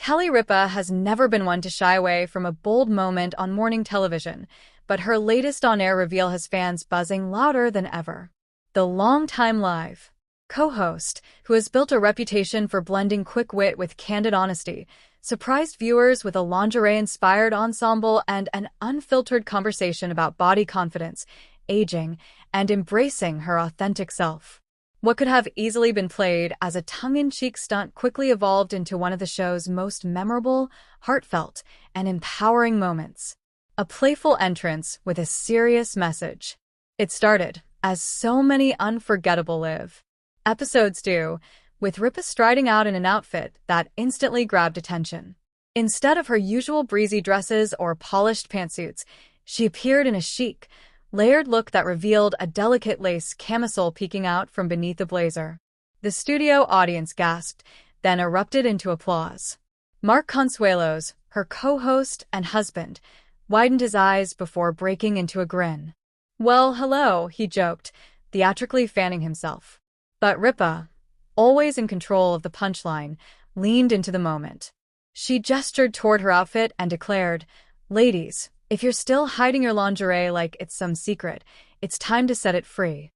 Ripa has never been one to shy away from a bold moment on morning television, but her latest on-air reveal has fans buzzing louder than ever. The longtime live co-host, who has built a reputation for blending quick wit with candid honesty, surprised viewers with a lingerie-inspired ensemble and an unfiltered conversation about body confidence, aging, and embracing her authentic self. What could have easily been played as a tongue-in-cheek stunt quickly evolved into one of the show's most memorable, heartfelt, and empowering moments. A playful entrance with a serious message. It started, as so many unforgettable live episodes do, with Ripa striding out in an outfit that instantly grabbed attention. Instead of her usual breezy dresses or polished pantsuits, she appeared in a chic, layered look that revealed a delicate lace camisole peeking out from beneath the blazer. The studio audience gasped, then erupted into applause. Mark Consuelos, her co-host and husband, widened his eyes before breaking into a grin. "Well, hello," he joked, theatrically fanning himself. But Ripa, always in control of the punchline, leaned into the moment. She gestured toward her outfit and declared, "Ladies, if you're still hiding your lingerie like it's some secret, it's time to set it free."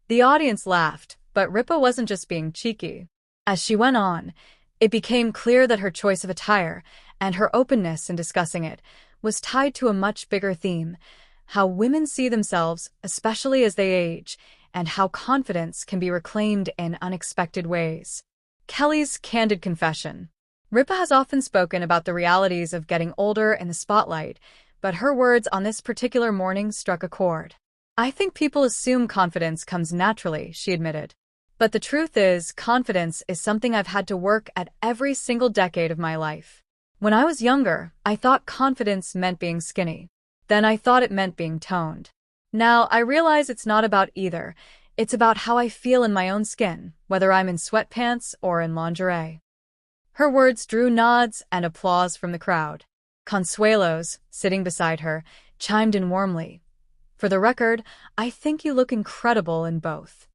The audience laughed, but Ripa wasn't just being cheeky. As she went on, it became clear that her choice of attire, and her openness in discussing it, was tied to a much bigger theme: how women see themselves, especially as they age, and how confidence can be reclaimed in unexpected ways. Kelly's candid confession. Ripa has often spoken about the realities of getting older in the spotlight, but her words on this particular morning struck a chord. "I think people assume confidence comes naturally," she admitted. "But the truth is, confidence is something I've had to work at every single decade of my life. When I was younger, I thought confidence meant being skinny. Then I thought it meant being toned. Now I realize it's not about either. It's about how I feel in my own skin, whether I'm in sweatpants or in lingerie." Her words drew nods and applause from the crowd. Consuelos, sitting beside her, chimed in warmly. "For the record, I think you look incredible in both."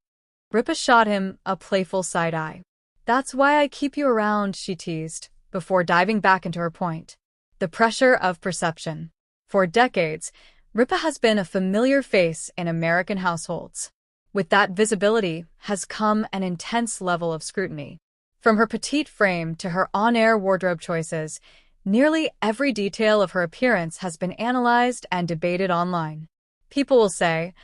Ripa shot him a playful side-eye. "That's why I keep you around," she teased, before diving back into her point. The pressure of perception. For decades, Ripa has been a familiar face in American households. With that visibility has come an intense level of scrutiny. From her petite frame to her on-air wardrobe choices, nearly every detail of her appearance has been analyzed and debated online. People will say,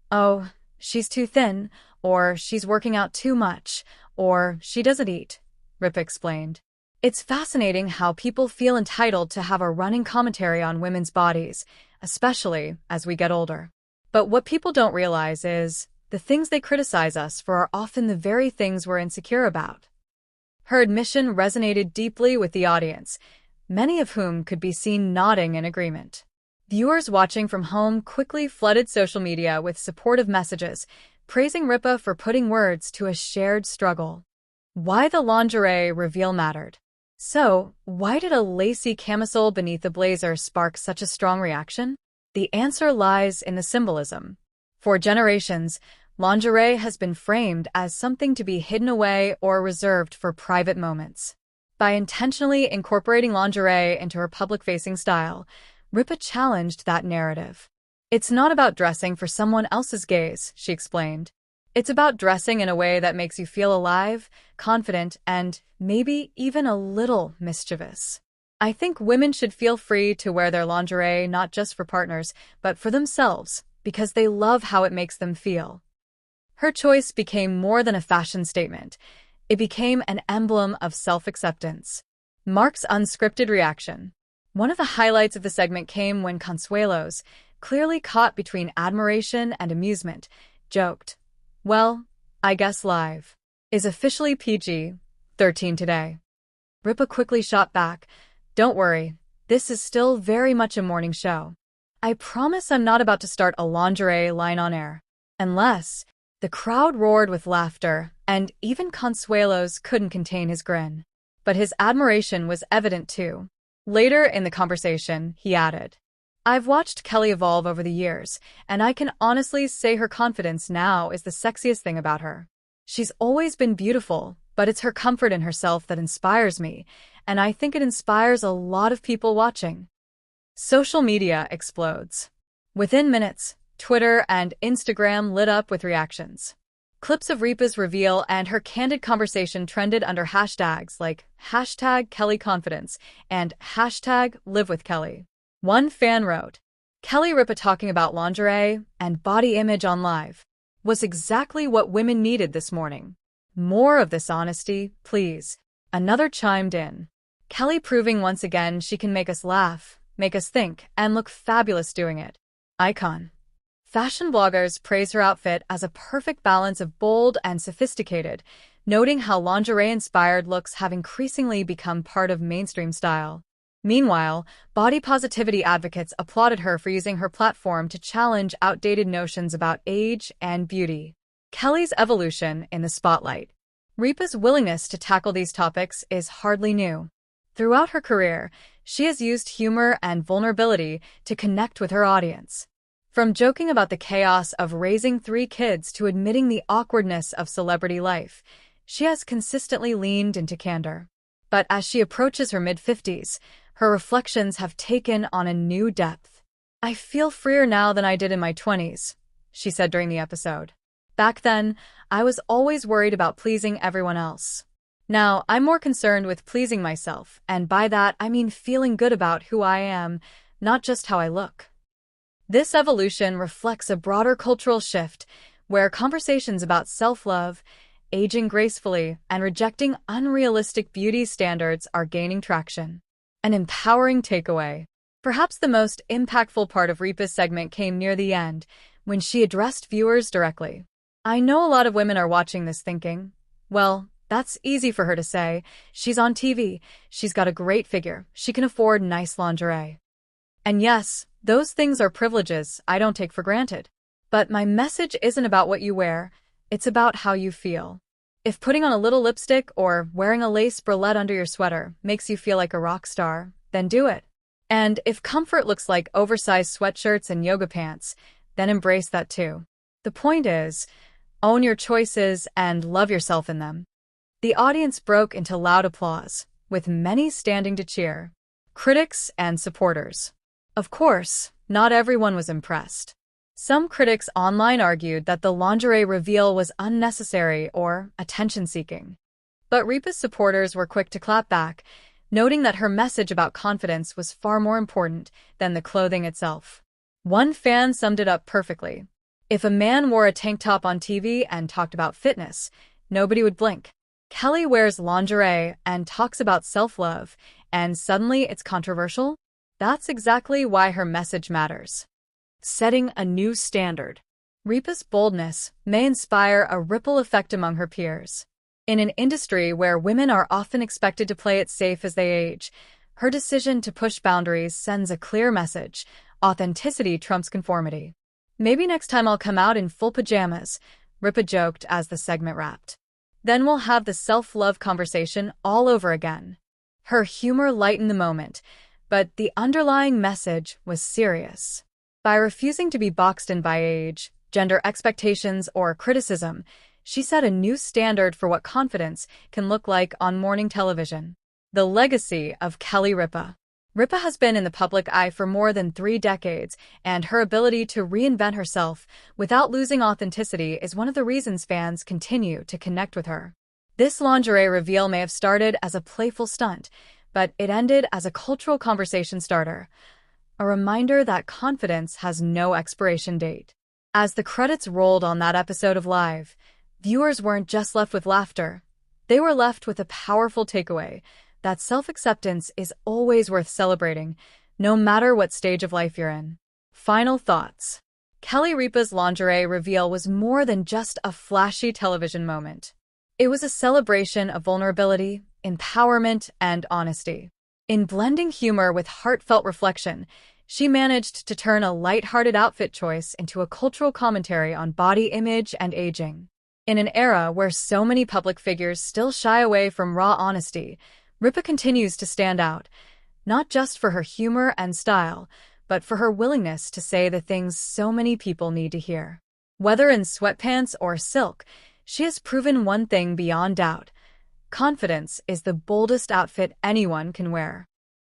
"Oh, she's too thin," or "she's working out too much," or "she doesn't eat," Ripa explained. It's fascinating how people feel entitled to have a running commentary on women's bodies, especially as we get older. But what people don't realize is, the things they criticize us for are often the very things we're insecure about. Her admission resonated deeply with the audience, many of whom could be seen nodding in agreement. Viewers watching from home quickly flooded social media with supportive messages, praising Ripa for putting words to a shared struggle. Why the lingerie reveal mattered. So, why did a lacy camisole beneath the blazer spark such a strong reaction? The answer lies in the symbolism. For generations, lingerie has been framed as something to be hidden away or reserved for private moments. By intentionally incorporating lingerie into her public-facing style, Ripa challenged that narrative. "It's not about dressing for someone else's gaze," she explained. "It's about dressing in a way that makes you feel alive, confident, and maybe even a little mischievous. I think women should feel free to wear their lingerie not just for partners, but for themselves, because they love how it makes them feel." Her choice became more than a fashion statement. It became an emblem of self-acceptance. Mark's unscripted reaction. One of the highlights of the segment came when Consuelos, clearly caught between admiration and amusement, joked, "Well, I guess live is officially PG-13 today." Ripa quickly shot back, "Don't worry, this is still very much a morning show. I promise I'm not about to start a lingerie line on air." Unless, the crowd roared with laughter, and even Consuelos couldn't contain his grin. But his admiration was evident too. Later in the conversation, he added, "I've watched Kelly evolve over the years, and I can honestly say her confidence now is the sexiest thing about her. She's always been beautiful, but it's her comfort in herself that inspires me, and I think it inspires a lot of people watching. Social media explodes. Within minutes, Twitter and Instagram lit up with reactions. Clips of Ripa's reveal and her candid conversation trended under hashtags like #KellyConfidence and #LiveWithKelly. One fan wrote, "Kelly Ripa talking about lingerie and body image on live was exactly what women needed this morning. More of this honesty, please." Another chimed in, "Kelly proving once again she can make us laugh, make us think, and look fabulous doing it. Icon." Fashion bloggers praise her outfit as a perfect balance of bold and sophisticated, noting how lingerie-inspired looks have increasingly become part of mainstream style. Meanwhile, body positivity advocates applauded her for using her platform to challenge outdated notions about age and beauty. Kelly's evolution in the spotlight. Ripa's willingness to tackle these topics is hardly new. Throughout her career, she has used humor and vulnerability to connect with her audience. From joking about the chaos of raising 3 kids to admitting the awkwardness of celebrity life, she has consistently leaned into candor. But as she approaches her mid-50s, her reflections have taken on a new depth. "I feel freer now than I did in my 20s, she said during the episode. "Back then, I was always worried about pleasing everyone else. Now, I'm more concerned with pleasing myself, and by that I mean feeling good about who I am, not just how I look." This evolution reflects a broader cultural shift where conversations about self-love, aging gracefully, and rejecting unrealistic beauty standards are gaining traction. An empowering takeaway. Perhaps the most impactful part of Ripa's segment came near the end, when she addressed viewers directly. "I know a lot of women are watching this thinking, well, that's easy for her to say. She's on TV, she's got a great figure, she can afford nice lingerie. And yes, those things are privileges I don't take for granted. But my message isn't about what you wear, it's about how you feel. If putting on a little lipstick or wearing a lace bralette under your sweater makes you feel like a rock star, then do it. And if comfort looks like oversized sweatshirts and yoga pants, then embrace that too. The point is, own your choices and love yourself in them." The audience broke into loud applause, with many standing to cheer. Critics and supporters. Of course, not everyone was impressed. Some critics online argued that the lingerie reveal was unnecessary or attention-seeking. But Ripa's supporters were quick to clap back, noting that her message about confidence was far more important than the clothing itself. One fan summed it up perfectly. "If a man wore a tank top on TV and talked about fitness, nobody would blink. Kelly wears lingerie and talks about self-love, and suddenly it's controversial? That's exactly why her message matters." Setting a new standard. Ripa's boldness may inspire a ripple effect among her peers. In an industry where women are often expected to play it safe as they age, her decision to push boundaries sends a clear message: authenticity trumps conformity. "Maybe next time I'll come out in full pajamas," Ripa joked as the segment wrapped. "Then we'll have the self-love conversation all over again." Her humor lightened the moment, but the underlying message was serious. By refusing to be boxed in by age, gender expectations, or criticism, she set a new standard for what confidence can look like on morning television. The legacy of Kelly Ripa. Ripa has been in the public eye for more than 3 decades, and her ability to reinvent herself without losing authenticity is one of the reasons fans continue to connect with her. This lingerie reveal may have started as a playful stunt, but it ended as a cultural conversation starter, a reminder that confidence has no expiration date. As the credits rolled on that episode of Live, viewers weren't just left with laughter. They were left with a powerful takeaway: that self-acceptance is always worth celebrating, no matter what stage of life you're in. Final thoughts. Kelly Ripa's lingerie reveal was more than just a flashy television moment. It was a celebration of vulnerability, empowerment, and honesty. In blending humor with heartfelt reflection, she managed to turn a lighthearted outfit choice into a cultural commentary on body image and aging. In an era where so many public figures still shy away from raw honesty, Ripa continues to stand out, not just for her humor and style, but for her willingness to say the things so many people need to hear. Whether in sweatpants or silk, she has proven one thing beyond doubt: Confidence is the boldest outfit anyone can wear.